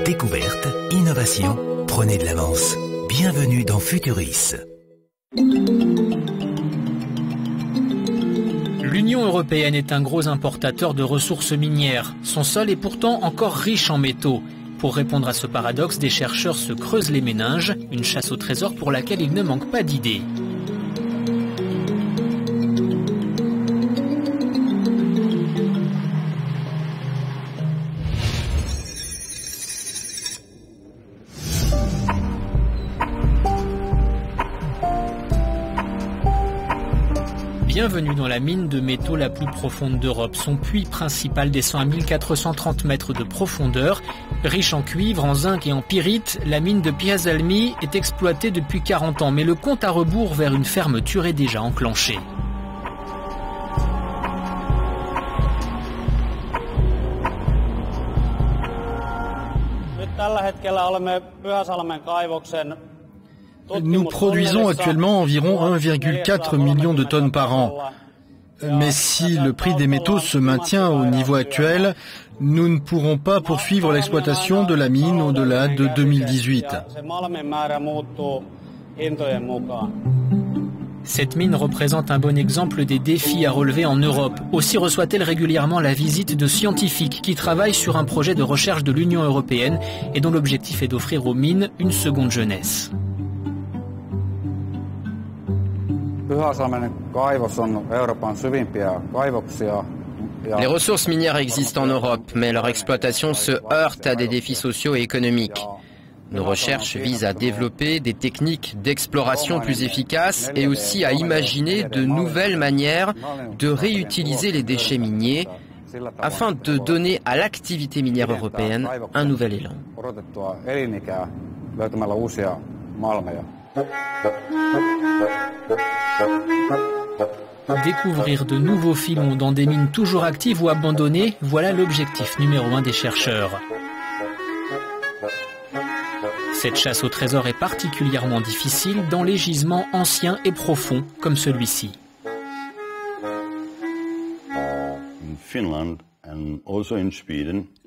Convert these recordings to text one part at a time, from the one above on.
Découverte, innovation, prenez de l'avance. Bienvenue dans Futuris. L'Union européenne est un gros importateur de ressources minières. Son sol est pourtant encore riche en métaux. Pour répondre à ce paradoxe, des chercheurs se creusent les méninges, une chasse au trésor pour laquelle il ne manque pas d'idées. Bienvenue dans la mine de métaux la plus profonde d'Europe. Son puits principal descend à 1430 mètres de profondeur. Riche en cuivre, en zinc et en pyrite, la mine de Piazzalmi est exploitée depuis 40 ans. Mais le compte à rebours vers une fermeture est déjà enclenché. Nous produisons actuellement environ 1,4 million de tonnes par an. Mais si le prix des métaux se maintient au niveau actuel, nous ne pourrons pas poursuivre l'exploitation de la mine au-delà de 2018. Cette mine représente un bon exemple des défis à relever en Europe. Aussi reçoit-elle régulièrement la visite de scientifiques qui travaillent sur un projet de recherche de l'Union européenne et dont l'objectif est d'offrir aux mines une seconde jeunesse. Les ressources minières existent en Europe, mais leur exploitation se heurte à des défis sociaux et économiques. Nos recherches visent à développer des techniques d'exploration plus efficaces et aussi à imaginer de nouvelles manières de réutiliser les déchets miniers afin de donner à l'activité minière européenne un nouvel élan. Découvrir de nouveaux filons dans des mines toujours actives ou abandonnées, voilà l'objectif numéro 1 des chercheurs. Cette chasse au trésor est particulièrement difficile dans les gisements anciens et profonds comme celui-ci.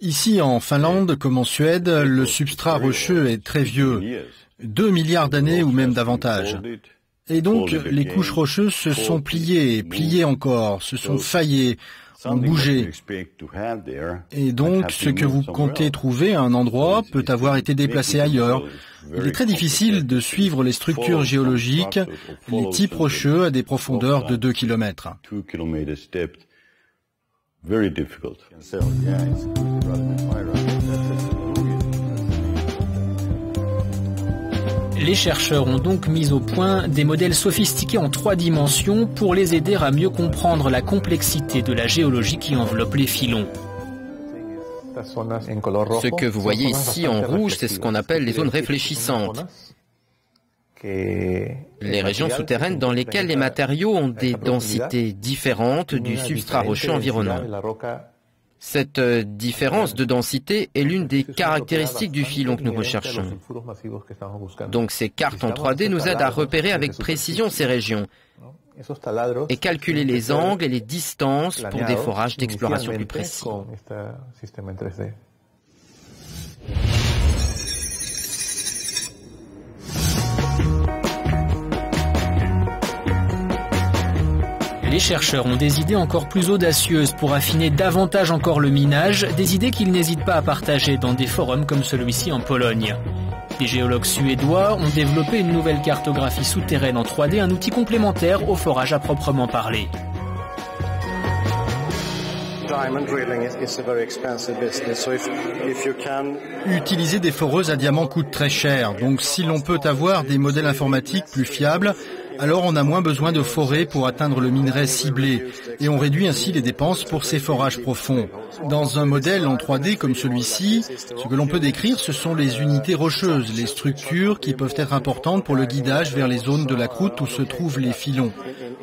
Ici en Finlande, comme en Suède, le substrat rocheux est très vieux, 2 milliards d'années ou même davantage. Et donc, les couches rocheuses se sont pliées, pliées encore, se sont faillées, ont bougé. Et donc, ce que vous comptez trouver à un endroit peut avoir été déplacé ailleurs. Il est très difficile de suivre les structures géologiques, les types rocheux à des profondeurs de 2 km. Les chercheurs ont donc mis au point des modèles sophistiqués en 3 dimensions pour les aider à mieux comprendre la complexité de la géologie qui enveloppe les filons. Ce que vous voyez ici en rouge, c'est ce qu'on appelle les zones réfléchissantes. Les régions souterraines dans lesquelles les matériaux ont des densités différentes du substrat rocheux environnant. Cette différence de densité est l'une des caractéristiques du filon que nous recherchons. Donc ces cartes en 3D nous aident à repérer avec précision ces régions et calculer les angles et les distances pour des forages d'exploration plus précis. Les chercheurs ont des idées encore plus audacieuses pour affiner davantage encore le minage, des idées qu'ils n'hésitent pas à partager dans des forums comme celui-ci en Pologne. Les géologues suédois ont développé une nouvelle cartographie souterraine en 3D, un outil complémentaire au forage à proprement parler. Utiliser des foreuses à diamant coûte très cher, donc si l'on peut avoir des modèles informatiques plus fiables, alors on a moins besoin de forer pour atteindre le minerai ciblé et on réduit ainsi les dépenses pour ces forages profonds. Dans un modèle en 3D comme celui-ci, ce que l'on peut décrire, ce sont les unités rocheuses, les structures qui peuvent être importantes pour le guidage vers les zones de la croûte où se trouvent les filons.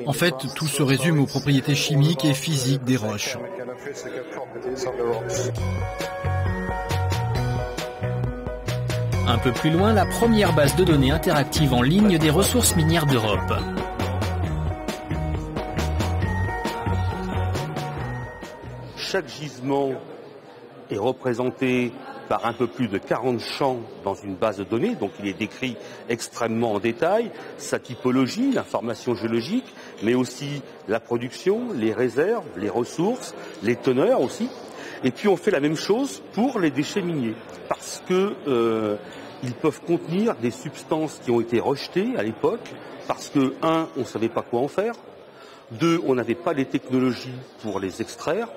En fait, tout se résume aux propriétés chimiques et physiques des roches. Un peu plus loin, la première base de données interactive en ligne des ressources minières d'Europe. Chaque gisement est représenté par un peu plus de 40 champs dans une base de données, donc il est décrit extrêmement en détail, sa typologie, l'information géologique, mais aussi la production, les réserves, les ressources, les teneurs aussi. Et puis on fait la même chose pour les déchets miniers, parce que ils peuvent contenir des substances qui ont été rejetées à l'époque, parce que, un, on ne savait pas quoi en faire, deux, on n'avait pas les technologies pour les extraire,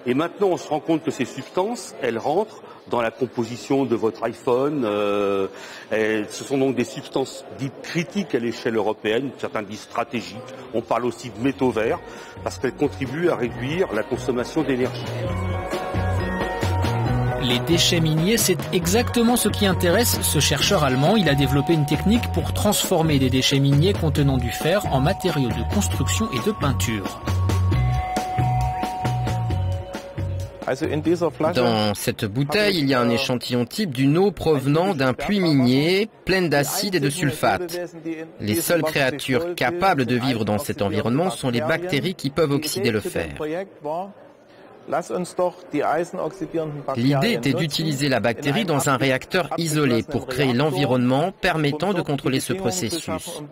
et maintenant on se rend compte que ces substances, elles rentrent dans la composition de votre iPhone. Ce sont donc des substances dites critiques à l'échelle européenne, certains disent stratégiques. On parle aussi de métaux verts, parce qu'elles contribuent à réduire la consommation d'énergie. Les déchets miniers, c'est exactement ce qui intéresse ce chercheur allemand. Il a développé une technique pour transformer des déchets miniers contenant du fer en matériaux de construction et de peinture. Dans cette bouteille, il y a un échantillon type d'une eau provenant d'un puits minier pleine d'acide et de sulfate. Les seules créatures capables de vivre dans cet environnement sont les bactéries qui peuvent oxyder le fer. L'idée était d'utiliser la bactérie dans un réacteur isolé pour créer l'environnement permettant de contrôler ce processus.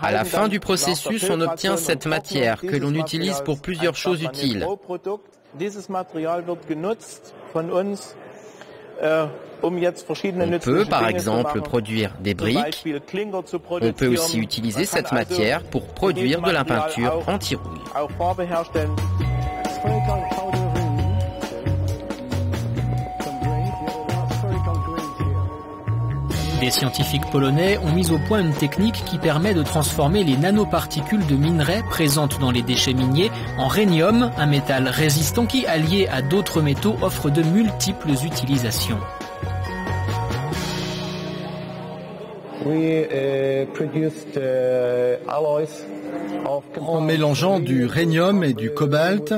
À la fin du processus, on obtient cette matière que l'on utilise pour plusieurs choses utiles. On peut par exemple produire des briques. On peut aussi utiliser cette matière pour produire de la peinture anti-rouille. Des scientifiques polonais ont mis au point une technique qui permet de transformer les nanoparticules de minerais présentes dans les déchets miniers en rhénium, un métal résistant qui, allié à d'autres métaux, offre de multiples utilisations. En mélangeant du rhénium et du cobalt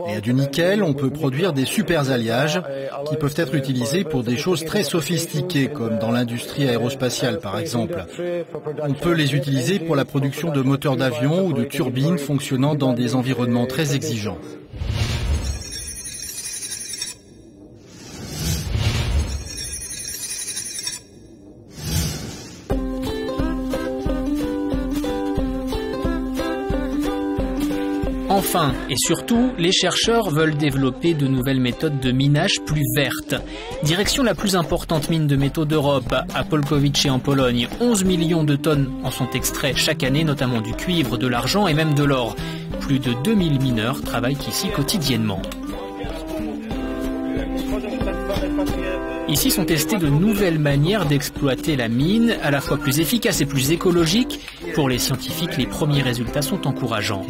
et du nickel, on peut produire des super alliages qui peuvent être utilisés pour des choses très sophistiquées, comme dans l'industrie aérospatiale par exemple. On peut les utiliser pour la production de moteurs d'avion ou de turbines fonctionnant dans des environnements très exigeants. Enfin, et surtout, les chercheurs veulent développer de nouvelles méthodes de minage plus vertes. Direction la plus importante mine de métaux d'Europe, à Polkowice en Pologne. 11 millions de tonnes en sont extraits chaque année, notamment du cuivre, de l'argent et même de l'or. Plus de 2000 mineurs travaillent ici quotidiennement. Ici sont testées de nouvelles manières d'exploiter la mine, à la fois plus efficaces et plus écologiques. Pour les scientifiques, les premiers résultats sont encourageants.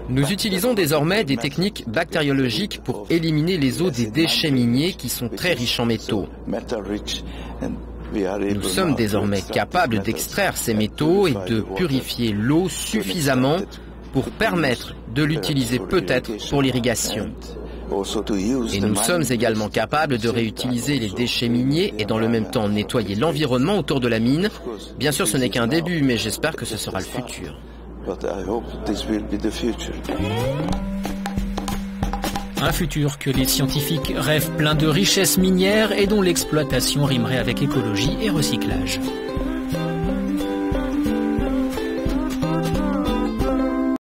Nous utilisons désormais des techniques bactériologiques pour éliminer les eaux des déchets miniers qui sont très riches en métaux. Nous sommes désormais capables d'extraire ces métaux et de purifier l'eau suffisamment pour permettre de l'utiliser peut-être pour l'irrigation. Et nous sommes également capables de réutiliser les déchets miniers et dans le même temps nettoyer l'environnement autour de la mine. Bien sûr, ce n'est qu'un début, mais j'espère que ce sera le futur. Un futur que les scientifiques rêvent plein de richesses minières et dont l'exploitation rimerait avec écologie et recyclage.